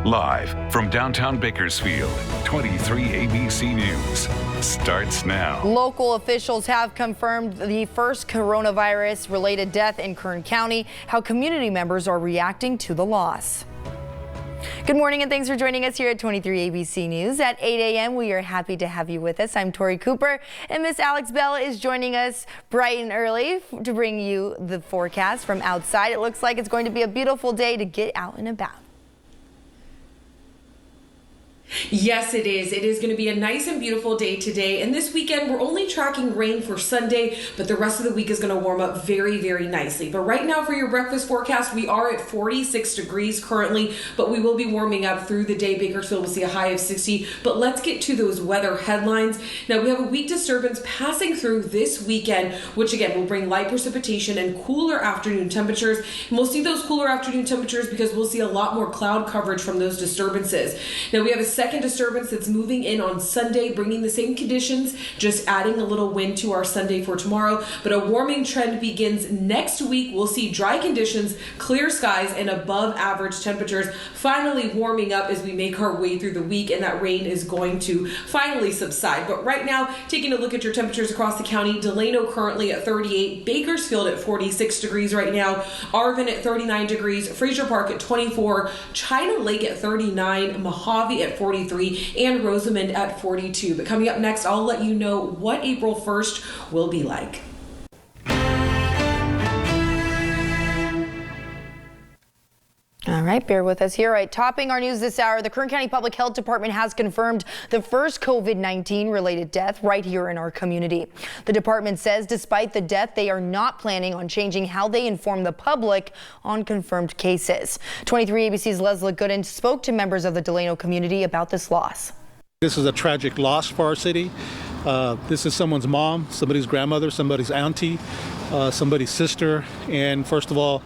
Live from downtown Bakersfield, 23 ABC News starts now. Local officials have confirmed the first coronavirus-related death in Kern County, how community members are reacting to the loss. Good morning and thanks for joining us here at 23 ABC News. At 8 a.m. we are happy to have you with us. I'm Tori Cooper and Miss Alex Bell is joining us bright and early to bring you the forecast from outside. It looks like it's going to be a beautiful day to get out and about. Yes, it is. It is going to be a nice and beautiful day today. And this weekend, we're only tracking rain for Sunday, but the rest of the week is going to warm up very, very nicely. But right now for your breakfast forecast, we are at 46 degrees currently, but we will be warming up through the day. Bakersfield will see a high of 60. But let's get to those weather headlines. Now, we have a weak disturbance passing through this weekend, which again will bring light precipitation and cooler afternoon temperatures. And we'll see those cooler afternoon temperatures because we'll see a lot more cloud coverage from those disturbances. Now, we have a second disturbance that's moving in on Sunday, bringing the same conditions, just adding a little wind to our Sunday for tomorrow. But a warming trend begins next week. We'll see dry conditions, clear skies, and above average temperatures finally warming up as we make our way through the week, and that rain is going to finally subside. But right now, taking a look at your temperatures across the county, Delano currently at 38, Bakersfield at 46 degrees right now, Arvin at 39 degrees, Fraser Park at 24, China Lake at 39, Mojave at 43, and Rosamond at 42. But coming up next, I'll let you know what April 1st will be like. All right, bear with us here. All right, topping our news this hour, the Kern County Public Health Department has confirmed the first COVID-19 related death right here in our community. The department says despite the death, they are not planning on changing how they inform the public on confirmed cases. 23 ABC's Leslie Gooden spoke to members of the Delano community about this loss. This is a tragic loss for our city. This is someone's mom, somebody's grandmother, somebody's auntie, somebody's sister, and first of all,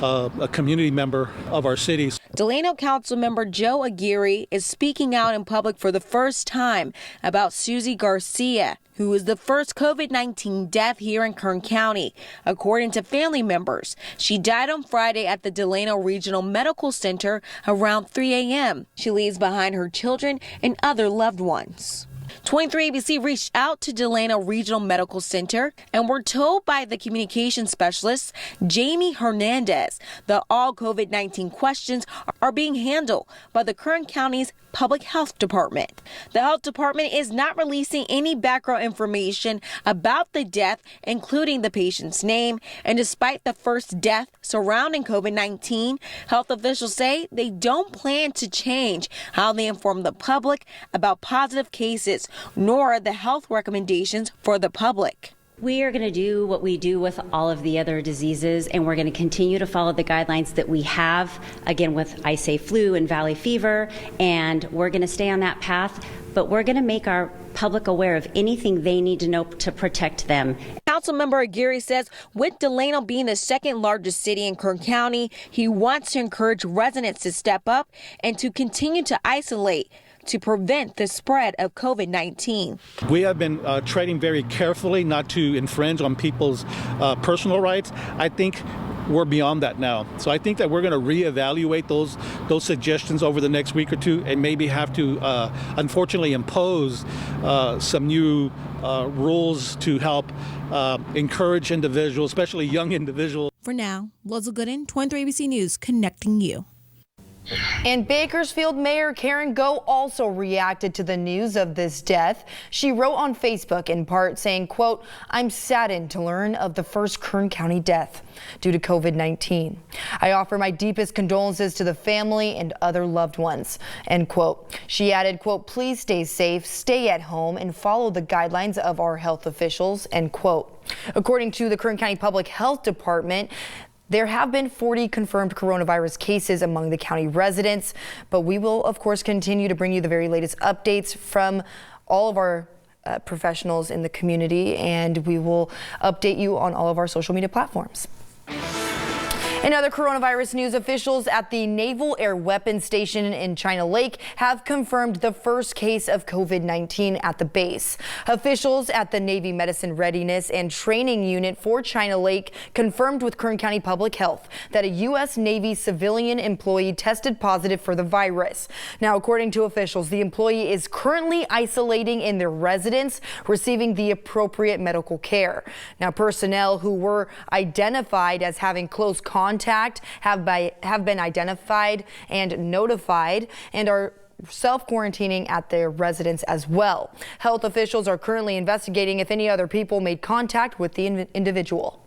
a community member of our city. Delano Councilmember Joe Aguirre is speaking out in public for the first time about Susie Garcia, who is the first COVID-19 death here in Kern County. According to family members, she died on Friday at the Delano Regional Medical Center around 3 a.m. She leaves behind her children and other loved ones. 23 ABC reached out to Delano Regional Medical Center and were told by the communications specialist, Jamie Hernandez, that all COVID-19 questions are being handled by the Kern County's Public Health Department. The health department is not releasing any background information about the death, including the patient's name. And despite the first death surrounding COVID-19, health officials say they don't plan to change how they inform the public about positive cases, nor the health recommendations for the public. We are going to do what we do with all of the other diseases, and we're going to continue to follow the guidelines that we have, again, with I say flu and valley fever, and we're going to stay on that path, but we're going to make our public aware of anything they need to know to protect them. Councilmember Aguirre says with Delano being the second largest city in Kern County, he wants to encourage residents to step up and to continue to isolate to prevent the spread of COVID-19. We have been treading very carefully not to infringe on people's personal rights. I think we're beyond that now. So I think that we're going to reevaluate those suggestions over the next week or two and maybe have to, unfortunately, impose some new rules to help encourage individuals, especially young individuals. For now, Leslie Gooden, 23 ABC News, connecting you. And Bakersfield Mayor Karen Go also reacted to the news of this death. She wrote on Facebook in part saying, quote, "I'm saddened to learn of the first Kern County death due to COVID-19. I offer my deepest condolences to the family and other loved ones," end quote. She added, quote, "Please stay safe, stay at home, and follow the guidelines of our health officials," end quote. According to the Kern County Public Health Department, there have been 40 confirmed coronavirus cases among the county residents, but we will, of course, continue to bring you the very latest updates from all of our professionals in the community, and we will update you on all of our social media platforms. In other coronavirus news, officials at the Naval Air Weapons Station in China Lake have confirmed the first case of COVID-19 at the base. Officials at the Navy Medicine Readiness and Training Unit for China Lake confirmed with Kern County Public Health that a U.S. Navy civilian employee tested positive for the virus. Now, according to officials, the employee is currently isolating in their residence, receiving the appropriate medical care. Now, personnel who were identified as having close contact have been identified and notified and are self-quarantining at their residence as well. Health officials are currently investigating if any other people made contact with the individual.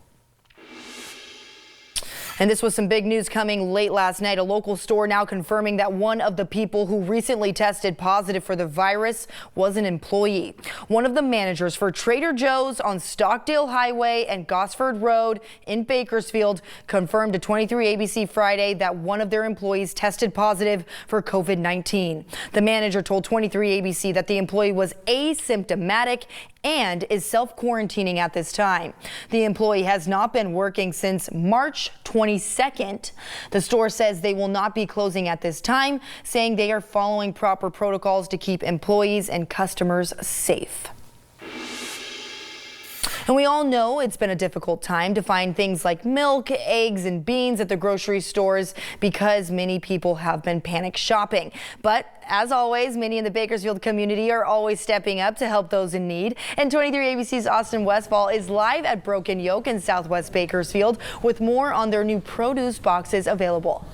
And this was some big news coming late last night. A local store now confirming that one of the people who recently tested positive for the virus was an employee. One of the managers for Trader Joe's on Stockdale Highway and Gosford Road in Bakersfield confirmed to 23 ABC Friday that one of their employees tested positive for COVID-19. The manager told 23 ABC that the employee was asymptomatic and is self-quarantining at this time. The employee has not been working since March 22nd. The store says they will not be closing at this time, saying they are following proper protocols to keep employees and customers safe. And we all know it's been a difficult time to find things like milk, eggs, and beans at the grocery stores because many people have been panic shopping. But as always, many in the Bakersfield community are always stepping up to help those in need. And 23 ABC's Austin Westfall is live at Broken Yolk in Southwest Bakersfield with more on their new produce boxes available.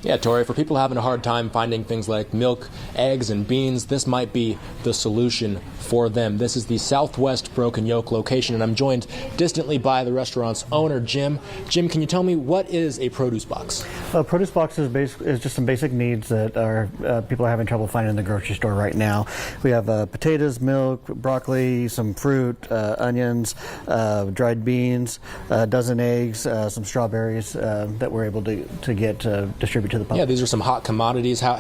Yeah, Tori, for people having a hard time finding things like milk, eggs, and beans, this might be the solution for them. This is the Southwest Broken Yolk location, and I'm joined distantly by the restaurant's owner, Jim. Jim, can you tell me what is a produce box? A produce box is just some basic needs that people are having trouble finding in the grocery store right now. We have potatoes, milk, broccoli, some fruit, onions, dried beans, a dozen eggs, some strawberries that we're able to get distributed to the public. Yeah, these are some hot commodities. How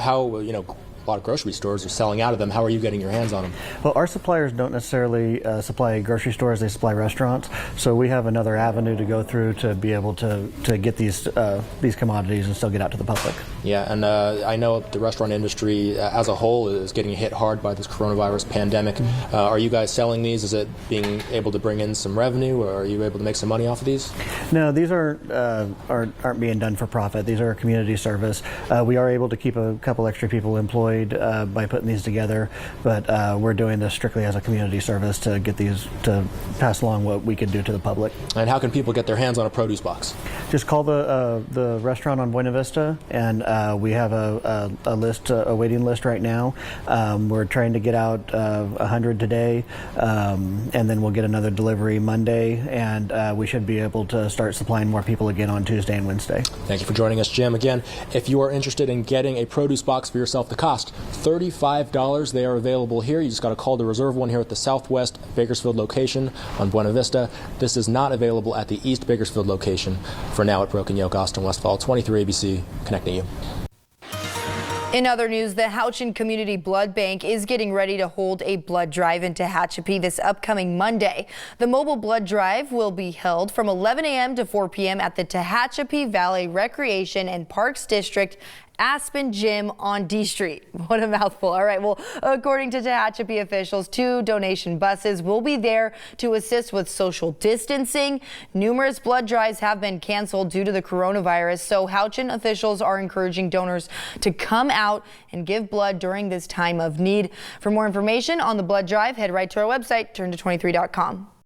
a lot of grocery stores are selling out of them. How are you getting your hands on them? Well, our suppliers don't necessarily supply grocery stores, they supply restaurants. So we have another avenue to go through to be able to get these commodities and still get out to the public. Yeah, and I know the restaurant industry as a whole is getting hit hard by this coronavirus pandemic. Mm-hmm. Are you guys selling these? Is it being able to bring in some revenue, or are you able to make some money off of these? No, these aren't being done for profit. These are a community service. We are able to keep a couple extra people employed by putting these together, but we're doing this strictly as a community service to get these to pass along what we can do to the public. And how can people get their hands on a produce box? Just call the restaurant on Buena Vista, and we have a waiting list right now. We're trying to get out 100 today, and then we'll get another delivery Monday, and we should be able to start supplying more people again on Tuesday and Wednesday. Thank you for joining us, Jim. Again, if you are interested in getting a produce box for yourself, the cost $35. They are available here. You just got to call to reserve one here at the Southwest Bakersfield location on Buena Vista. This is not available at the East Bakersfield location. For now at Broken Yolk, Austin Westfall, 23 ABC, connecting you. In other news, the Houchin Community Blood Bank is getting ready to hold a blood drive in Tehachapi this upcoming Monday. The mobile blood drive will be held from 11 a.m. to 4 p.m. at the Tehachapi Valley Recreation and Parks District Aspen Gym on D Street. What a mouthful. All right, well, according to Tehachapi officials, 2 donation buses will be there to assist with social distancing. Numerous blood drives have been canceled due to the coronavirus, so Houchin officials are encouraging donors to come out and give blood during this time of need. For more information on the blood drive, head right to our website, turn to 23.com.